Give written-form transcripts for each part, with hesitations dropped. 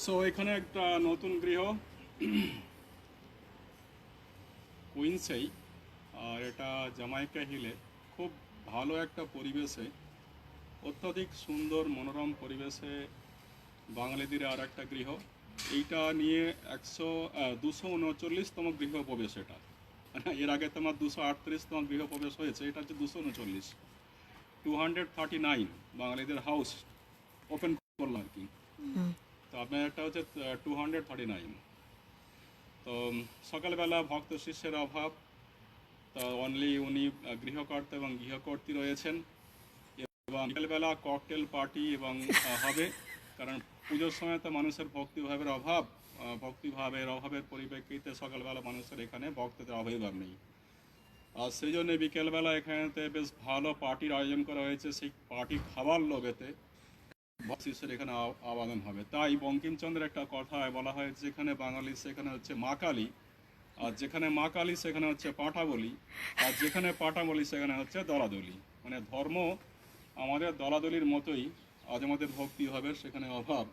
So এখানে একটা নতুন গৃহ কুইন্সেই, আর এটা জামাইকা হিলে খুব ভালো একটা পরিবেশে, অত্যধিক সুন্দর মনোরম পরিবেশে বাঙালিদের আর একটা গৃহ। এইটা নিয়ে 239তম গৃহ প্রবেশ। এটা এর আগে তোমার 238তম গৃহ প্রবেশ হয়েছে, এটা হচ্ছে 239, 239 বাঙালিদের হাউস ওপেন করলাম আর কি। তো আপনার একটা হচ্ছে 239। তো সকালবেলা ভক্ত শিষ্যের অভাব, তো অনলি উনি গৃহকর্তা এবং গৃহকর্ত্রী রয়েছেন, এবং বিকেলবেলা ককটেল পার্টি এবং হবে, কারণ পুজোর সময় তো মানুষের ভক্তিভাবের অভাব, ভক্তিভাবের অভাবের পরিপ্রেক্ষিতে সকালবেলা মানুষের এখানে ভক্তদের আবির্ভাব নেই। আর সেই জন্য বিকেলবেলা এখানেতে বেশ ভালো পার্টির আয়োজন করা হয়েছে। সেই পার্টি খাবার লোভেতে শিষ্যের এখানে আবাদন হবে। তাই বঙ্কিমচন্দ্রের একটা কথায় বলা হয়, যেখানে বাঙালি সেখানে হচ্ছে মা কালী, আর যেখানে মা কালী সেখানে হচ্ছে পাঁঠা বলি, আর যেখানে পাঁঠা বলি সেখানে হচ্ছে দলাদলি। মানে ধর্ম আমাদের দলাদলির মতোই, আজ আমাদের ভক্তিভাবের সেখানে অভাব।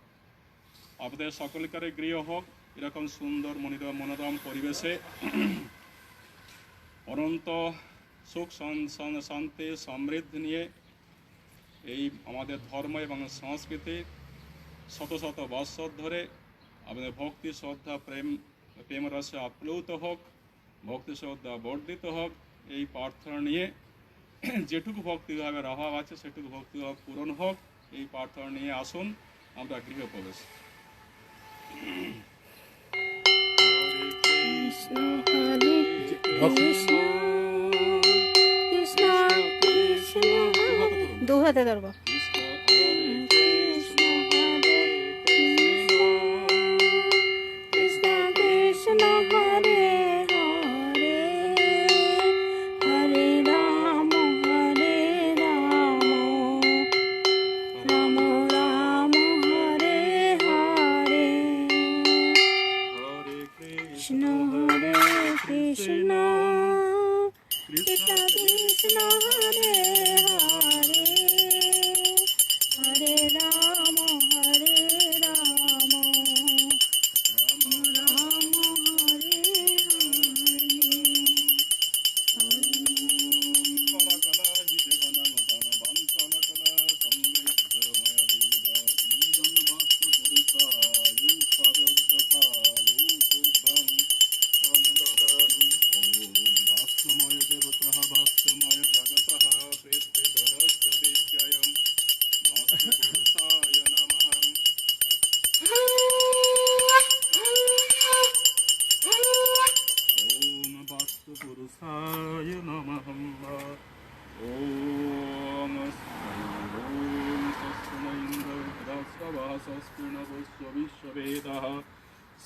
আপনাদের সকলকারে গৃহ হোক এরকম সুন্দর মনোরম পরিবেশে, অনন্ত সুখ শান্তি সমৃদ্ধি নিয়ে এই আমাদের ধর্ম এবং সংস্কৃতি শত শত বৎসর ধরে আমাদের ভক্তি শ্রদ্ধা প্রেম রসে আপ্লুত হোক, ভক্তি শ্রদ্ধা বর্ধিত হোক, এই প্রার্থনা নিয়ে যেটুকু ভক্তিভাবের অভাব আছে সেটুকু ভক্তিভাব পূরণ হোক, এই প্রার্থনা নিয়ে আসুন আমরা গৃহপ্রবেশ। দু হাতে ধরবো।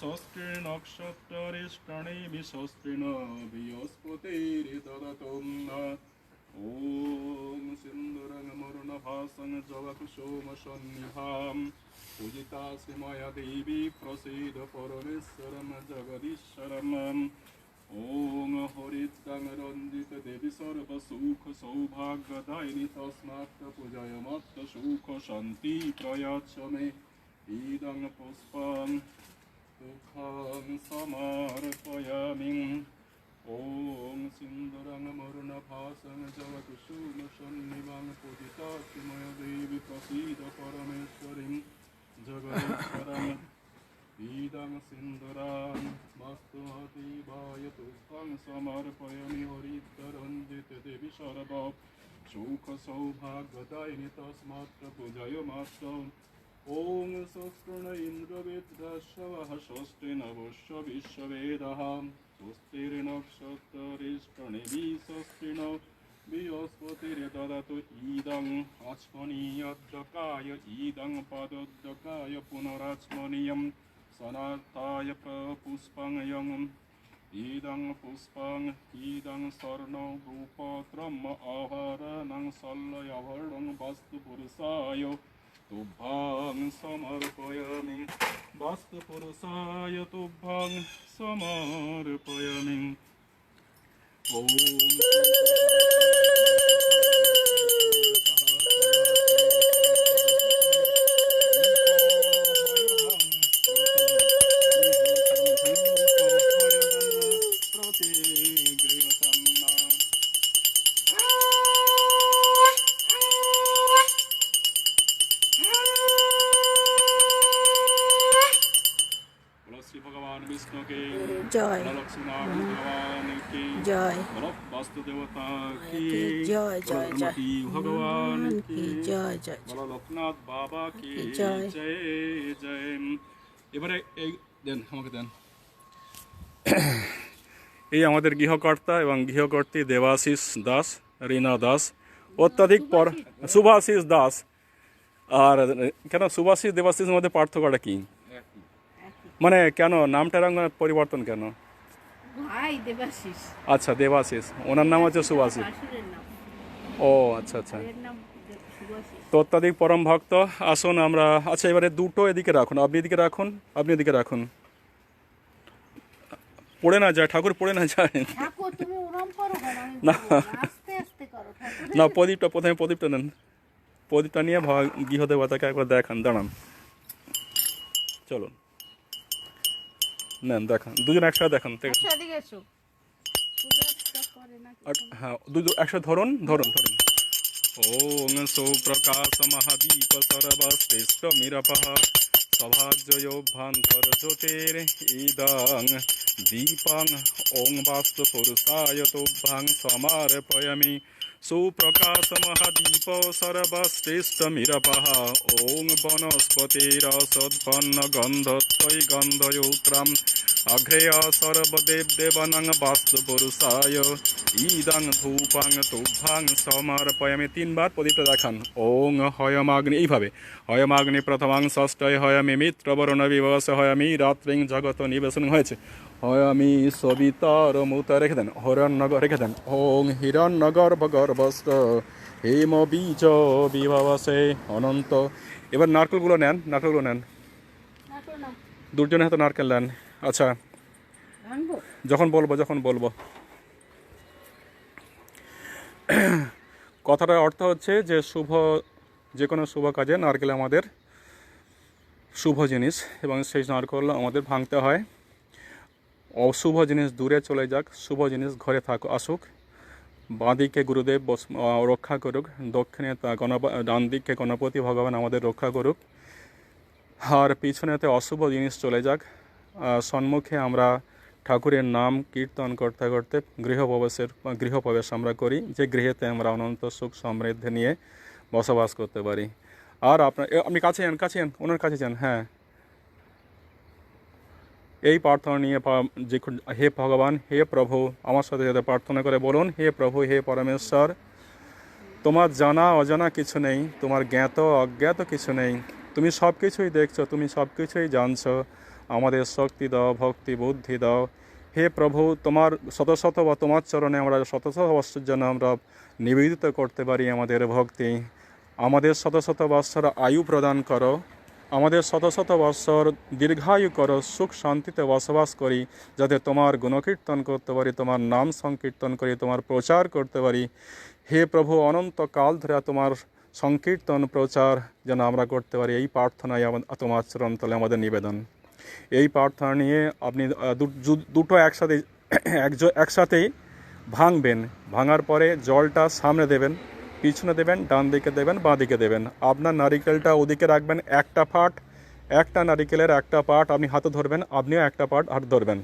ষষ্ঠীর্নক্ষত্রিষ্টানি বিষষ্ঠীর্ন বৃহস্পতির্দদতম। ওম সিন্দুরং মরুণভাসং জগকুসুম সন্নিভাম পূজিতা শ্রীময়া দেবী প্রসীদ পরমেশ্বরম জগদীশ্বরম। ওম হরিদ্রং রঞ্জিত দেবী সর্বসুখ সৌভাগ্যদায়িনী তস্মাৎ পূজয়মাত্র সুখ শান্তি প্রয়াচ্ছ মে। ইদং পুষ্পং দুঃখং সমর্পয়ামি। ওম সিন্দুরং মরুণভাসং জগকুসুম সন্নিভাং পূজিতা শ্রীময়া দেবী প্রসীদ পরমেশ্বরীং জগদীশ্বরং। ইদং সিন্দুরং মস্তুমতীবায় তুষ্ঠং সমর্পয়ামি হরিদ্ররঞ্জিত দেবী সর্ব সুখ সৌভাগ্যদায়িনী তস্মাৎ পূজয়মাত্র। ওম স্বস্তিন ইন্দ্রবিদ্যাশ্বঃ স্বস্তিনবস্য বিশ্ববেদঃ স্বস্তির্নক্ষত্রিষ্টানি স্বস্তিনো বৃহস্পতির্দদাতু। ইদং আচমনীয়োদ্যকায় ইদং পদোদ্যকায় পুনরাচমনীয়ং সনার্থায় পুষ্পং ইয়ং। ইদং পুষ্পং ইদং স্বর্ণো ভূপত্রম আভরণং শল্যয়াভরণং বাস্তু পুরুষায় তুভ্যং সমর্পয়ামি। বাস্তু পুরুষায় তুভ্যং সমর্পয়ামি। ওম विष्णु की জয় बोलो लक्ष्मी नारायण भगवान की জয় बोलो वास्तु देवता की জয় बोलो জয় জয় गणपति भगवान কি की জয় জয় बोलो लोकनाथ बाबा की জয়। जय जय এবারে এই দেন আমাকে দেন এই আমাদের গৃহকর্তা এবং গৃহকর্ত্রী দেবাশিস দাস রীনা দাস অত্যাধিক পর শুভাশিস দাস আর কেন শুভাশিস দেবাশিসের মধ্যে পার্থক্যটা কি মানে কেন নামটার পরিবর্তন কেন ভাই দেবাশিস আচ্ছা দেবাশিস ওনার নাম হচ্ছে শুভাশিস শাশুড়ের নাম ও আচ্ছা আচ্ছা এর নাম শুভাশিস তো অত্যাধিক পরম ভক্ত আসুন আমরা আচ্ছা এবারে দুটো এদিকে রাখুন আপনি এদিকে রাখুন আপনি এদিকে রাখুন পড়ে না যায় ঠাকুর পড়ে না যায় ঠাকুর তুমি ওরম করো কেন আমি না। বলবো না, আস্তে আস্তে করো ঠাকুর না প্রদীপটা প্রথমে প্রদীপটা নেন প্রদীপটা নিয়ে গৃহদেবতাকে একবার দেখান দাঁড়ান চলুন নেন দেখান দুজন একসাথে দেখান ঠিক আছে? আচ্ছা এদিকে এসো পূজা করে না আর হ্যাঁ দুজন একসাথে ধরুন ধরুন ধরুন ওং সুপ্রকাশ মহাদীপ সর্বশ্রেষ্ঠ মিরপহ সভাজ্যোভ্যন্তর জ্যোতির ইদং দীপং ওং বাস্তু পুরুষায় তুভ্যং সমর্পয়ামি সুপ্রকাশ মহাদীপ সর্বশ্রেষ্ঠ মিরপহ ওং বনস্পতিরসোৎপন্ন গন্ধত্বৈ গন্ধযৌত্রম অঘ্রেয় সর্বদেব দেবানং বাস্তু পুরুষায় ইদং ধূপং তুভ্যং সমর্পয়ামি তিনবার প্রদীপটা দেখান ওং হয়মাগ্নি এইভাবে হয়মাগ্নি প্রথমাং ষষ্ঠয় হয়মি মিত্রবরণ বিবস হয়মি রাত্রিং জগত নিবেশন হয়েছে হয়মি সবিতার মুতা রেখে দেন হিরণ্যগর রেখে দেন ওং হিরণ্যগর্ভ গর্ভস্থ হেম বীজ বিভাবসে অনন্ত এবার নারকেলগুলো নেন নারকেলগুলো নেন ঠাকুর নাম দুজনের হাতে নারকেল নেন আচ্ছা ভাঙবো যখন বলবো কথাটার অর্থ হচ্ছে যে যে কোনো শুভ কাজে নারকেল আমাদের শুভ জিনিস এবং সেই নারকেল আমাদের ভাঙতে হয় অশুভ জিনিস দূরে চলে যাক শুভ জিনিস ঘরে আসুক বাঁ দিকে গুরুদেব রক্ষা করুক দক্ষিণে ডান দিকে গণপতি ভগবান আমাদের রক্ষা করুক আর পিছনেতে অশুভ জিনিস চলে যাক সম্মুখে আমরা ঠাকুরের নাম কীর্তন করতে করতে গৃহপ্রবেশ আমরা করি যে গৃহেতে আমরা অনন্ত সুখ সমৃদ্ধি নিয়ে বসবাস করতে পারি আর আপনি কাছে যান ওনার কাছে যান হ্যাঁ এই প্রার্থনা নিয়ে যে হে ভগবান হে প্রভু আমার সাথে যাতে প্রার্থনা করে বলুন হে প্রভু হে পরমেশ্বর তোমার জানা অজানা কিছু নেই তোমার জ্ঞাত অজ্ঞাত কিছু নেই তুমি সব কিছুই দেখছো তুমি সব কিছুই জানছো আমাদের শক্তি দাও ভক্তি বুদ্ধি দাও হে প্রভু তোমার শত শত বা তোমার চরণে আমরা শত শত বৎসর জন্য আমরা নিবেদিত করতে পারি আমাদের ভক্তি আমাদের শত শত বৎসর আয়ু প্রদান করো আমাদের শত শত বৎসর দীর্ঘায়ু করো সুখ শান্তিতে বসবাস করি যাতে তোমার গুণকীর্তন করতে পারি তোমার নাম সংকীর্তন করি তোমার প্রচার করতে পারি হে প্রভু অনন্তকাল ধরে তোমার সংকীর্তন প্রচার যেন আমরা করতে পারি এই প্রার্থনায় তোমার চরণতলে আমাদের নিবেদন এই প্রার্থনা নিয়ে আপনি দুটো একসাথেই ভাঙবেন ভাঙার পরে জলটা সামনে দেবেন পিছনে দেবেন ডান দিকে দেবেন বাঁ দিকে দেবেন আপনার নারিকেলটা ওদিকে রাখবেন একটা নারিকেলের একটা পার্ট আপনি হাতে ধরবেন আপনিও একটা পার্ট হাতে ধরবেন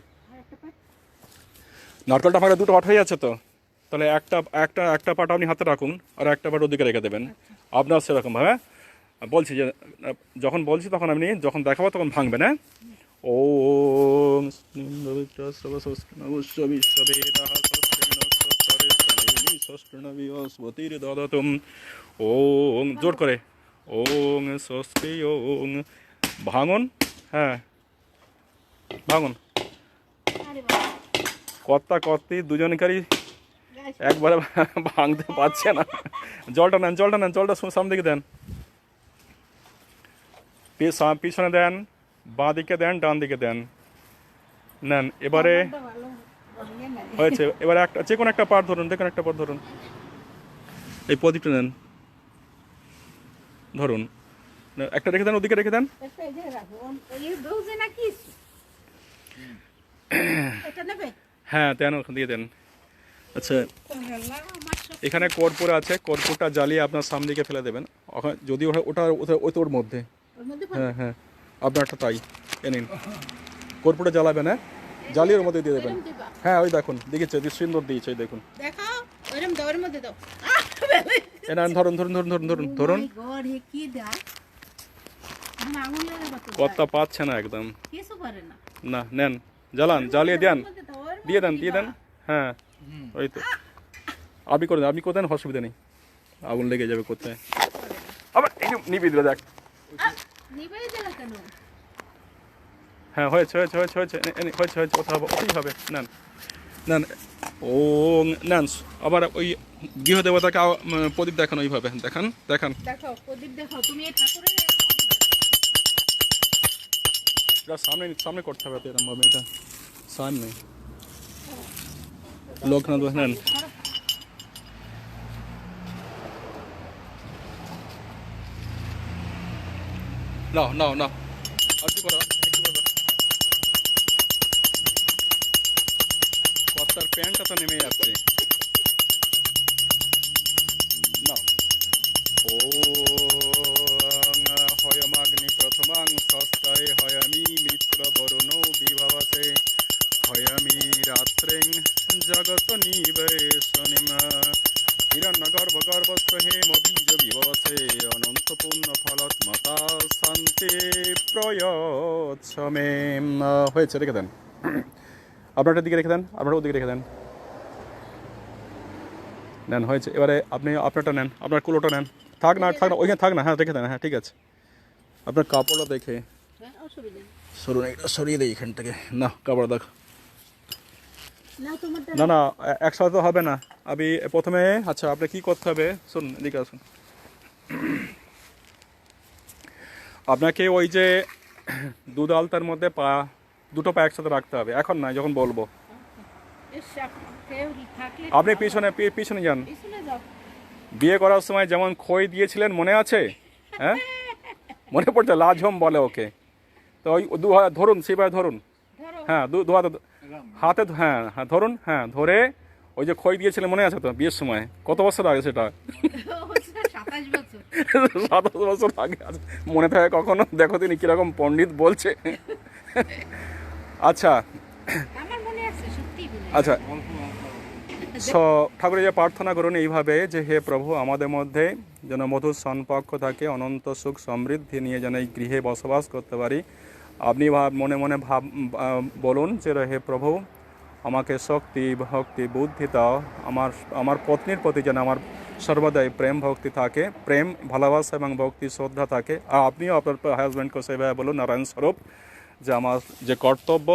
নারকেলটা আমার দুটো পার্ট হয়ে যাচ্ছে তো তাহলে একটা পার্ট আপনি হাতে রাখুন আর একটা পার্ট ওদিকে রেখে দেবেন আপনার সেরকমভাবে বলছি যে যখন বলছি তখন আপনি যখন দেখাবো তখন ভাঙবেন হ্যাঁ ওম ওং জোর করে ওং স্বস্তি ওং ভাঙুন হ্যাঁ ভাঙুন কর্তা দুজনকারই একবারে ভাঙতে পারছে না জলটা নেন জলটা সামনে দিকে দেন পিছনে দেন বাঁ দিকে দেন ডান দিকে দেন নেন এবারে হয়েছে এবারে যে কোনো একটা পার্ট ধরুন এই প্রদীপটা নেন ধরুন একটা রেখে দেন ওদিকে রেখে দেন হ্যাঁ দেন ওখান দিয়ে দেন আচ্ছা এখানে কর্পূর আছে কর্পূরটা জ্বালিয়ে আপনার সামনে দিকে ফেলে দেবেন যদি ওটা ওর মধ্যে হ্যাঁ আপনারটা তাই এ নিন কর্পূরটা জ্বালাবেন, হ্যাঁ জ্বালিয়ে ওর মধ্যে দিয়ে দেবেন। এরম দিবা। হ্যাঁ ওই দেখুন দিয়েছে, কি সুন্দর দিয়েছে, এই দেখুন। দেখাও ওরম দাও, ওর মধ্যে দাও। এ না ধরুন ধরুন ধরুন ধরুন ধরুন ধরুন। Oh my God, হে কি দেয়? আমার আঙুল লাগাবো তো। কথা পাচ্ছে না একদম। কিছু করে না। না নেন জ্বালান, জ্বালিয়ে দেন, ওর মধ্যে দাও, ওর দিয়ে দেন মধ্যে দিয়ে দেন। দিবা। হ্যাঁ ওই তো আপনি করে দেন, আপনি করে দেন, অসুবিধা নেই। আগুন লেগে যাবে কোথায়। আবার এই যে নিবি দিল দেখ। নিবেই দিলা কেন? হ্যাঁ হয়েছে হয়েছে হয়েছে হয়েছে হয়েছে হয়েছে, ওটা হবে, ওটাই হবে। নেন নেন ও নেন। আবার ওই গৃহদেবতাকে প্রদীপ দেখান, ওইভাবে দেখান দেখান। দেখাও প্রদীপ দেখাও, তুমি এই ঠাকুরের এই প্রদীপ দেখাও। এটা সামনে সামনে করতে হবে তো, এরকম ভাবে এটা সামনে লোকনাথ নেন। নাও নাও নাও একটু করো, একটু করো। কর্তার প্যান্টটা তো নেমে যাচ্ছে। নাও ও হয়মাগ্নি প্রথমাং ষষ্ঠায় হয়ামি মিত্র বরুণ বিভাবসে হয়ামি রাত্রেং জগত নিবেশনিম হিরণ্যগর্ভ গর্ভস্থ হেম বীজ বিভবসে অনন্ত পুণ্য ফলৎমতা শান্তি প্রয়চ্ছমে। হয়েছে, রেখে দেন। আপনারটার দিকে রেখে দেন, আপনার ওদিকে রেখে দেন। নেন হয়েছে। এবারে আপনি আপনারটা নেন, আপনার কুলোটা নেন। থাক না থাক না, ওইখানে থাক না, হ্যাঁ রেখে দেন, হ্যাঁ ঠিক আছে। আপনার কাপড়টা দেখে হ্যাঁ, অসুবিধা নেই। সরুন, এটা সরিয়ে দিই এখান থেকে। না কাপড় দেখ। না তোমারটা না না একসাথে তো হবে না। আমি প্রথমে আচ্ছা আপনি কি করতে হবে শুনুন, এদিকে আসুন। আপনাকে ওই যে দুধ আলতার মধ্যে দুটো পা একসাথে রাখতে হবে। এখন না, যখন বলবো। এস, কেউ থাকলে আপনি পিছনে পিছনে যান। পিছনে যাও। বিয়ে করার সময় যেমন খই দিয়েছিলেন মনে আছে? হ্যাঁ মনে পড়ছে, লাজম বলে ওকে। তো ওই দু হাত ধরুন, সেভাবে ধরুন। ধরো। হ্যাঁ দু হাতে হাতে, হ্যাঁ হ্যাঁ ধরুন, হ্যাঁ ধরে ওই যে খই দিয়েছিলেন মনে আছে তো বিয়ের সময়? কত বছর আগে সেটা? 27 বছর। 27 বছর আগে আছে। মনে থাকে কখনো? দেখো তিনি কিরকম পণ্ডিত বলছে। আচ্ছা আমার মনে আছে, সত্যিই মনে আছে। আচ্ছা ঠাকুরের যে প্রার্থনা করুন এইভাবে যে হে প্রভু, আমাদের মধ্যে যেন মধুর সম্পর্ক থাকে, অনন্ত সুখ সমৃদ্ধি নিয়ে যেন এই গৃহে বসবাস করতে পারি। আপনি মনে মনে বলুন যে হে প্রভু, আমাকে শক্তি ভক্তি বুদ্ধি দাও। আমার পত্নীর প্রতি যেন আমার সর্বদাই প্রেম ভক্তি থাকে, প্রেম ভালোবাসা এবং ভক্তি শ্রদ্ধা থাকে। আর আপনিও আপনার হাজব্যান্ডকে সেভাবে বলুন নারায়ণ স্বরূপ, যে আমার যে কর্তব্য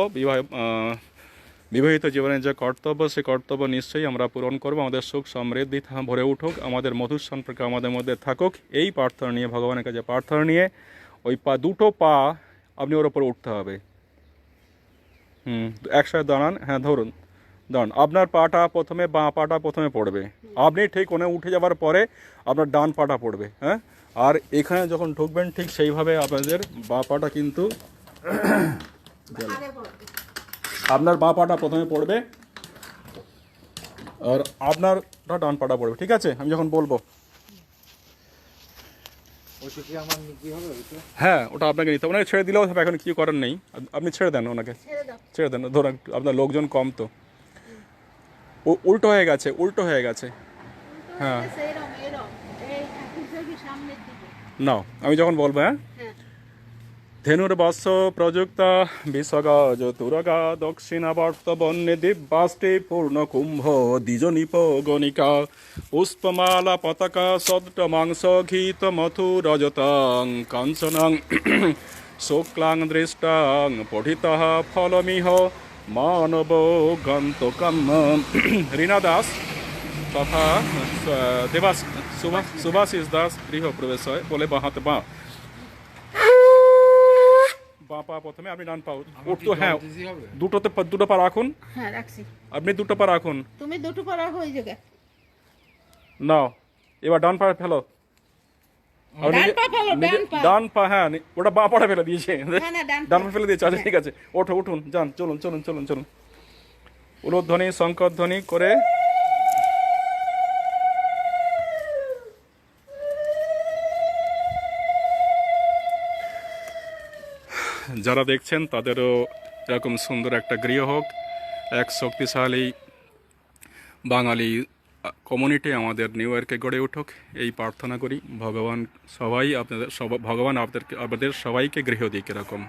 বিবাহিত জীবনের যে কর্তব্য, সেই কর্তব্য নিশ্চয়ই আমরা পূরণ করব। আমাদের সুখ সমৃদ্ধি ভরে উঠুক, আমাদের মধুর সম্পর্ক আমাদের মধ্যে থাকুক, এই প্রার্থনা নিয়ে, ভগবানের কাছে প্রার্থনা নিয়ে ওই দুটো পা আপনি ওর ওপর উঠতে হবে। একসাথে দাঁড়ান, হ্যাঁ ধরুন দাঁড়ান। আপনার পাটা প্রথমে, বাঁ পাটা প্রথমে পড়বে। আপনি ঠিক ওনে উঠে যাওয়ার পরে আপনার ডান পাটা পড়বে। হ্যাঁ আর এখানে যখন ঢুকবেন ঠিক সেইভাবে আপনাদের বাঁ পাটা কিন্তু আপনার বাঁ পাটা প্রথমে পড়বে আর আপনারটা ডান পাটা পড়বে। ঠিক আছে? আমি যখন বলবো হ্যাঁ ওটা আপনাকে নিতে হবে। ওনাকে ছেড়ে দিলেও হবে, এখন কিছু করার নেই। আপনি ছেড়ে দেন ওনাকে, ছেড়ে দাও। ছেড়ে দেন। ধরুন আপনার লোকজন কম তো। উল্টো হয়ে গেছে, উল্টো হয়ে গেছে। হ্যাঁ এরম এরম এই ঠাকুরটা কি সামনের দিকে? নাও আমি যখন বলবো, হ্যাঁ হ্যাঁ। ধেনুর্বৎস প্রযুক্ত বিশ্বগজ তুরগা দক্ষিণাবর্ত বন্যে দিব্যাস্তে পূর্ণ কুম্ভ দ্বিজনিপ গণিকা পুষ্পমালা পতাকা সদ্ট মাংস ঘীত মথু রজতং কাঞ্চনং শুক্লাং দৃষ্টাং পঠিতঃ ফলমিহ মানব গন্তকম। রীনা দাস তথা সুভাষিস দাস গৃহপ্রবেশ হয় বলে বাঁ হাতে বাঁ পা প্রথমে, আপনি ডান পা উঠতো। হ্যাঁ দুটো পা রাখুন। হ্যাঁ রাখছি। আপনি দুটো পা রাখুন। তুমি দুটো পা রাখো ওই জায়গায়। নাও এবার ডান পা ফেলো। ডান পা ফেলো, ডান পা। ডান পা, হ্যাঁ ওটা বাঁ পাটা ফেলে দিয়েছে। না না ডান ডান পা ফেলে দিয়েছে। আচ্ছা ঠিক আছে, ওঠো উঠুন, যান, চলুন চলুন চলুন চলুন। উলুধ্বনি শঙ্করধ্বনি করে যারা দেখছেন তাদেরও এরকম সুন্দর একটা গৃহ হোক, এক শক্তিশালী বাঙালি কমিউনিটি আমাদের নিউ ইয়র্কে গড়ে উঠুক, এই প্রার্থনা করি। ভগবান সবাই আপনাদের আমাদের সবাইকে গৃহ দিক এরকম।